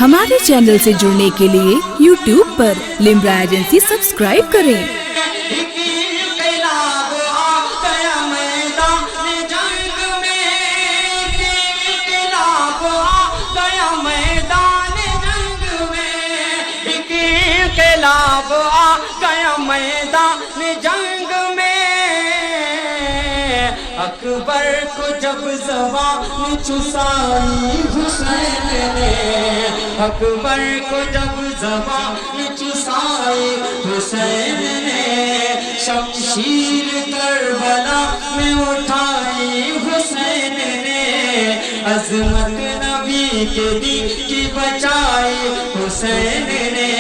हमारे चैनल से जुड़ने के लिए YouTube पर लिम्रा एजेंसी सब्सक्राइब करें। अकबर को जब ज़बान चुसाई हुसैन ने, अकबर को जब ज़बान चुसाई हुसैन ने, शमशीर करबला में उठाई हुसैन ने, अज़मत नबी के दी की बचाई हुसैन ने।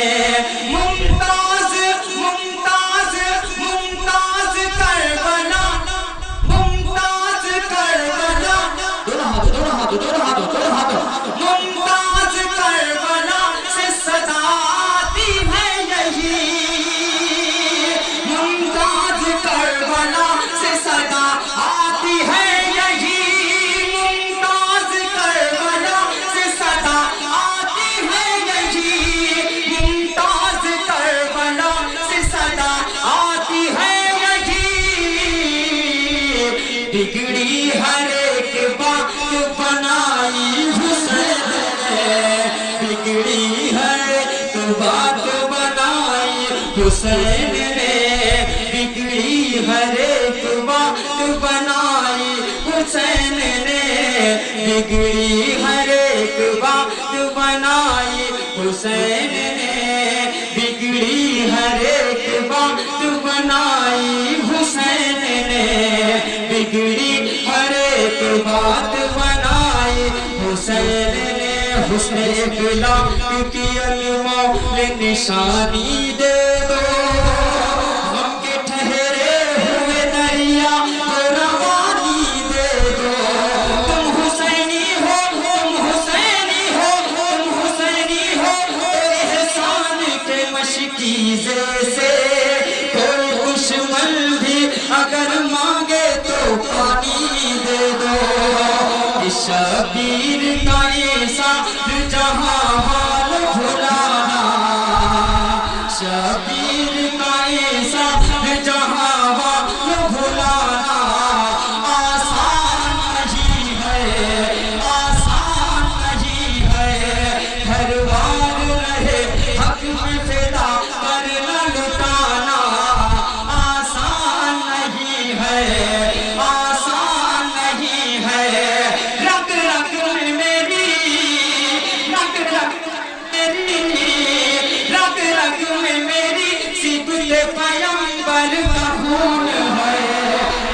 मुमताज़ करबला से सदा आती है यही, मुमताज़ करबला से सदा आती है यही, मुमताज़ करबला से सदा आती है यही, मुमताज़ करबला से सदा आती है यही। बिगड़ी हर एक बात बनाई हुसैन ने, बिगड़ी है तो बात बनाई हुसैन ने, बिगड़ी हर एक बात बनाई हुसैन ने, बिगड़ी हर एक बात बनाई हुसैन ने, बिगड़ी हर एक बात बनाई हुसैन ने, बिगड़ी हर एक बात बनाई हुसैन ने। हुस्न इखलाक की अनमोल निशानी दे दो, हम के ठहरे हुए दरिया को रवानी दे दो। तुम हुसैनी हो, तुम हुसैनी हो, तुम हुसैनी हो, एहसान के मशकीज़े से कोई दुश्मन भी अगर मांगे तो पानी दे दो। शबीर का ऐसा जहां हाल भुलाना, शबीर का ऐसा जहां हाल भुलाना आसान नहीं है, आसान नहीं है। हर बार रहे हक में फिदा करना लुटाना आसान नहीं है, आसान नहीं है। रग में मेरी सिबले पैगंबर का खून है,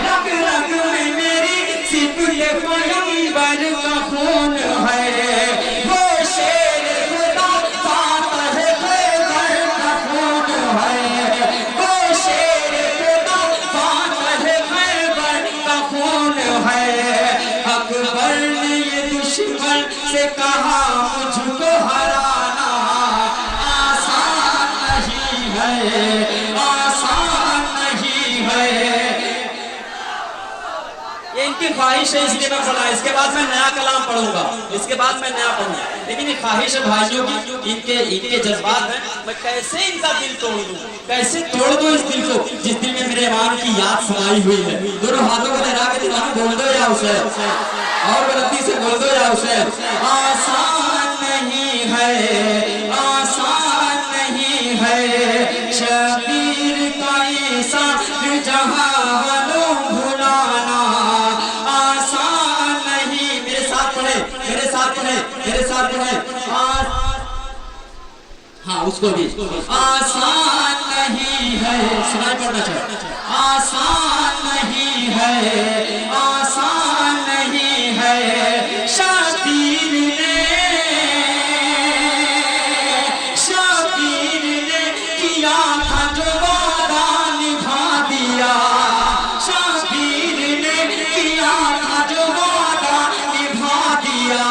रग रग में मेरी सिबले पैगंबर का खून है। वो शेर खुदा फातह खैबर का खून है, वो शेर खुदा फातह खैबर का खून है। अकबर ने ये दुश्मन से कहा मुझको हराना आसान नहीं है। ये इनकी ख्वाहिश है इसलिए मैं पढ़ा, इसके बाद मैं नया कलाम पढ़ूंगा, इसके बाद मैं नया पढ़ूंगा। लेकिन ये ख्वाहिश है भाइयों की, इनके जज्बात हैं, मैं कैसे इनका दिल तोड़ दूं, कैसे तोड़ दूं इस दिल को जिस दिल में मेरे इमाम की याद समाई हुई है। दोनों हाथों को लहरा के दीवाना बोल दो या हुसैन, और गलती से बोल दो या हुसैन। आसान नहीं है, आसान नहीं है, शबीर का ऐसा जहां वालों भुलाना आसान नहीं। मेरे साथ पढ़े, मेरे साथ पढ़े, मेरे साथ पढ़े। हाँ उसको भी आसान नहीं है, सुनाई पड़ना चाहिए। आसान नहीं है, आसान नहीं है। शबीर ने किया था जो वादा निभा दिया, शबीर ने किया था जो वादा निभा दिया।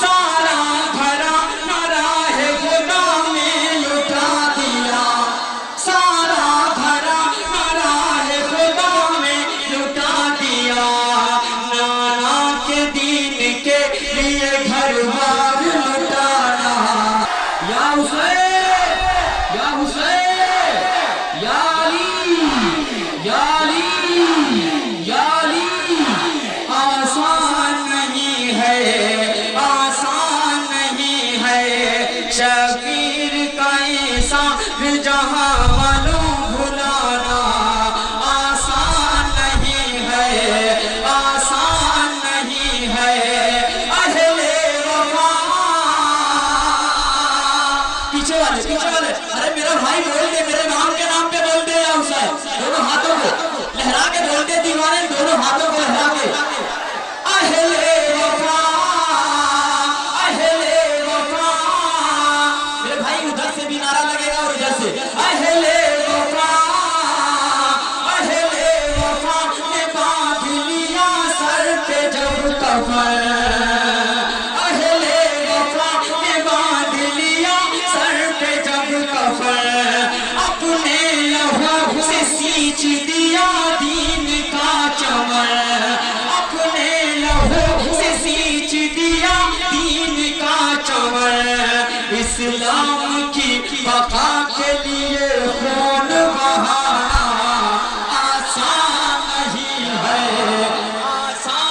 सारा भरा नाराहे खुदा में लुटा दिया, सारा भरा नाराहे खुदा में लुटा दिया। नाना के दीन पीछे वाले, अरे मेरा भाई बोल दे, मेरे नाम के नाम पे बोल दे या हुसैन, दोनों हाथों को लहरा के बोल दे दीवाने, दोनों हाथों को लहरा के अहले वफा, अहले वफा। मेरे भाई उधर से भी नारा लगेगा और इधर से अहले वफा, अहले वफा ने बांध लिया सर पे जब कफन, अहले वफा ने बांध लिया सर पे जब कफन, अपने लहू से सींच दिया दीन का चमन, अपने लहू से सींच दिया दीन का चमन, इस्लाम की बका के लिए खून बहाना आसान नहीं है, आसान।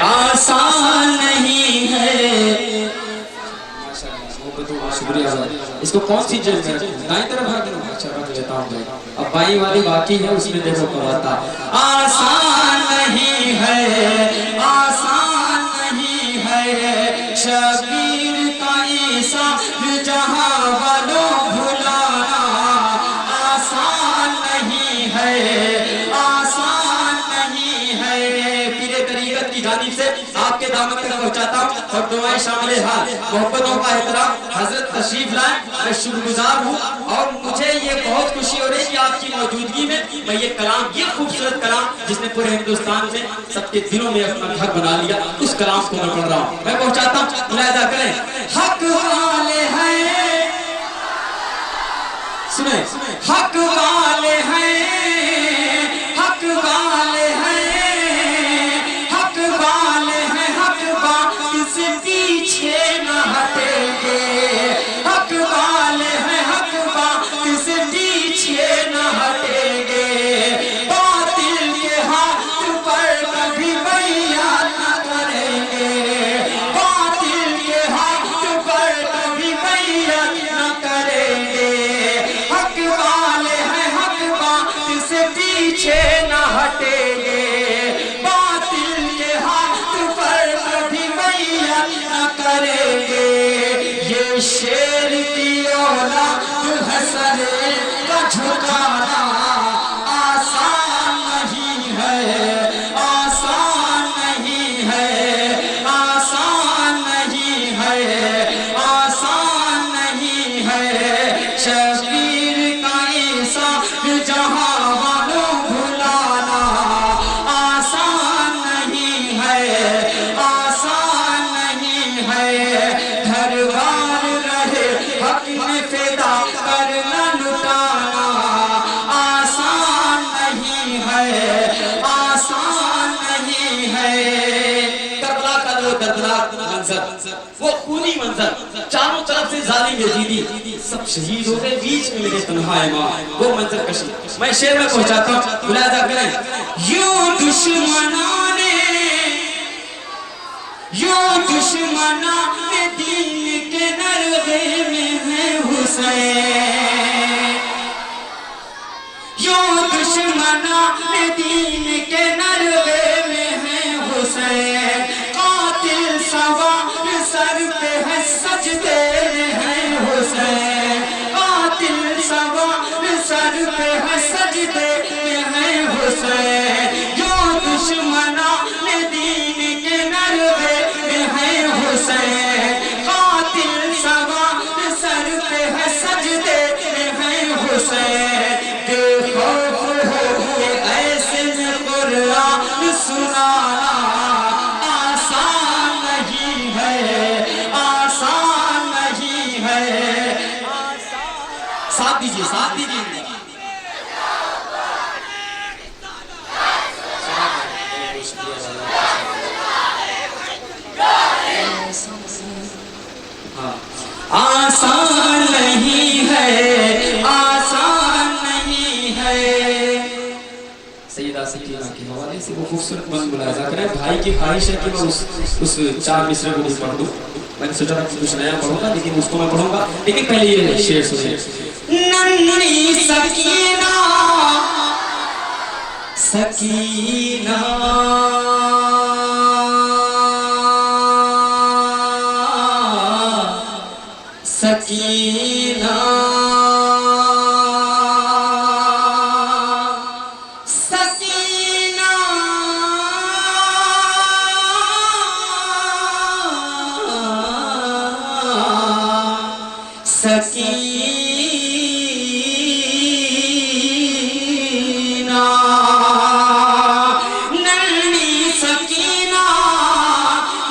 आसान नहीं है। शुक्रिया। इसको कौन सी जेल में रखें? दाईं तरफ रखें? अच्छा रख लेता हूँ। अब बाईं वाली बाकी है, उसमें देखो क्या होता है। आसान नहीं है, आसान नहीं है शबीर का ईसा जहां वालों भुलाना, आसान नहीं है, आसान नहीं है। पीरे तरीक़त की जानिब से आपके दामन तक पहुंचाता हूँ और दुआएं शामिल हाल, मोहब्बतों का एहतराम। हजरत तशरीफ लाए, मैं शुक्रगुजार हूँ और मुझे ये बहुत खुशी हो रही है कि आपकी मौजूदगी में मैं ये कलाम, ये खूबसूरत कलाम जिसने पूरे हिंदुस्तान में सबके दिलों में अपना घर बना लिया, उस कलाम को मैं पढ़ रहा हूँ। मैं पहुंचाता हूँ, मुलाहिजा करें। हक वाले हैं, सुने, हक वाले हैं, हक वाले हैं, हक वाले हैं, हक बात से पीछे न हटेंगे, हक वाले हैं, हक बात से पीछे न हटेंगे, बातिल के हाथ पर कभी बैया न करेंगे, बातिल के हाथ पर कभी बैया न करेंगे, हक वाले हैं, हक बात से पीछे न हटेंगे, बातिल के हाथ पर कभी बैया न करेंगे। ये शेर की औलाद है, सरे का झुकाना आसान नहीं है, आसान नहीं है, आसान नहीं है, आसान नहीं है शबीर का ईसा जहां वालों भुलाना, आसान नहीं है, आसान नहीं है। घर बार रहे हक में फिदा करना लुटाना, आसान नहीं है, आसान नहीं है। करबला का वो दर्दनाक मंजर, वो खूनी मंजर, चारों तरफ से जालिम यजीदी सब शहीद हो गए, बीच में मेरे तन्हा इमाम, वो मंजर कशी। मैं शेर में पहुंचाता हूँ, मुलाहिजा करें। यूं दुश्मनां ने, यूं दुश्मना ने दीन के नरगे में है हुसैन, यूं दुश्मना ने दीन के नरगे में है हुसैन, कातिल सवार सर पे है सजदे में है हुसैन, कातिल सवार सर पे है सजदे में है हुसैन, यूं दुश्मना ने दीन के नरगे में है हुसैन, कातिल सवार सर पे है सजदे में है हुसैन। बेखौफ हो के ऐसे में कुरान सुनाना आसान नहीं है, आसान नहीं है। साथ दीजिए, साथ दीजिए। आसान नहीं है, आसान नहीं है। सैयदा सकीना के हवाले से वो खूबसूरत बंद मुलाहिजा करें। भाई की ख्वाहिश है कि मैं उस चार मिसरे को भी पढ़ दूं। मैंने सोचा था कुछ नया पढ़ूंगा, लेकिन उसको मैं पढ़ूंगा, लेकिन पहले ये शेर सुनिए। नन्ही सकीना सकीना सकीना सकीना सकीना नन्ही सकीना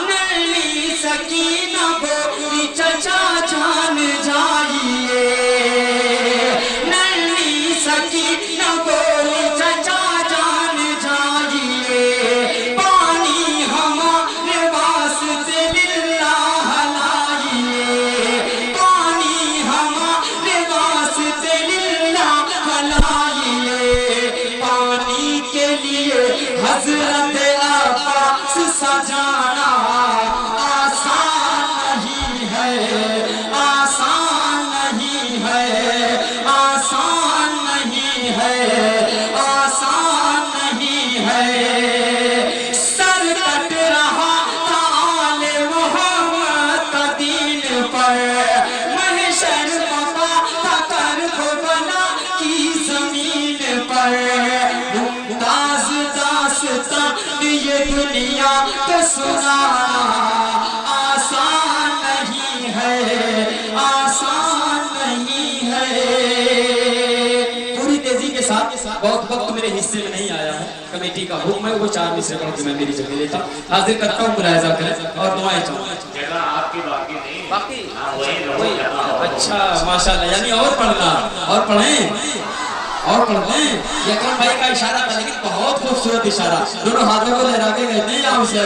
नन्ही सकीना बोली चचा जान जाइए नन्ही सकीना बोली चचा जान जाइए पानी हमारे वास्ते लिल्लाह लाइए पानी हमारे वास्ते लिल्लाह लाइए पानी के लिए हजरत अब्बास सजाना आसान नहीं है आसान नहीं है आसान नहीं है आसान नहीं है सर कट रहा ताले मोहम्मद का दीन पर महशर पका था करबला की जमीन पर मुमताज दास्तां ये दुनिया को सुनाना आसान नहीं है आसान नहीं है पूरी तेजी के साथ बहुत वक्त मेरे हिस्से में नहीं आया है कमेटी का हुक्म है वो 4 मिसरे पढ़ के मैं मेरी जगह लेता हाजिर करता हूँ मुलाहिजा करें और दुआएं चाहूँ जगह आपकी बाकी नहीं बाकी वही अच्छा माशाल्लाह यानी और पढ़ना और पढ़ें और पढ़ते हैं ये अकरम भाई का इशारा था लेकिन बहुत खूबसूरत इशारा दोनों हाथों को लहरा के कहते हैं यहाँ से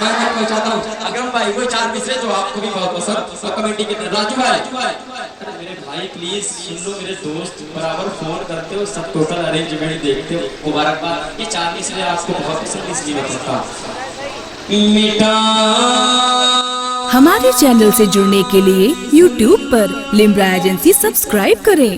मैं पहुंचाता हूँ अकरम भाई वो 4 मिसरे जो आपको भी बहुत पसंद और कमेटी के राजू भाई अरे मेरे भाई प्लीज सुन लो मेरे दोस्त बराबर फोन करते हो सब टोटल अरेंजमेंट देखते हो मुबारकबाद ये 4 मिसरे आपको बहुत पसंद इसलिए मैं कहता हूँ मिटा हमारे चैनल से जुड़ने के लिए YouTube पर लिम्रा एजेंसी सब्सक्राइब करें